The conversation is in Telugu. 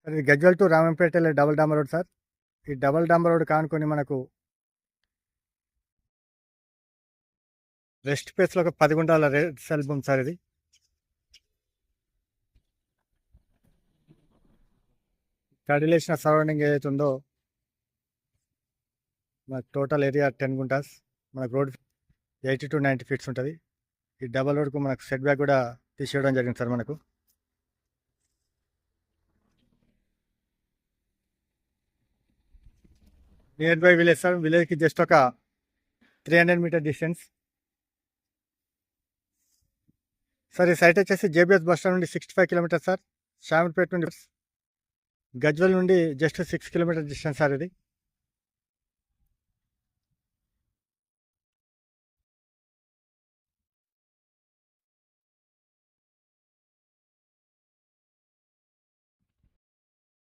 అది గజ్వల్ టు రామంపేట వెళ్ళే డబుల్ డాంబర్ రోడ్ సార్. ఈ డబుల్ డాంబర్ రోడ్ కానుకొని మనకు రెస్ట్ ప్లేస్లో ఒక 10 గుంటాల సెల్ భూమి సార్. ఇది కడిలేసిన సరౌండింగ్ ఏదైతే ఉందో మనకు టోటల్ ఏరియా 10 గుంటాస్. మనకు రోడ్ 80 to 90 ఫీట్స్ ఉంటుంది. ఈ డబల్ రోడ్కు మనకు సెట్ బ్యాక్ కూడా తీసేయడం జరిగింది సార్. మనకు నియర్ బై విలేజ్ సార్. విలేజ్కి జస్ట్ ఒక 300 మీటర్ డిస్టెన్స్ సార్. ఈ సైట్ వచ్చేసి జేబీఎస్ బస్ స్టాండ్ నుండి 65 కిలోమీటర్స్ సార్. షామిర్పేట నుండి గజ్వల్ నుండి జస్ట్ 6 కిలోమీటర్ డిస్టెన్స్ సార్ ఇది.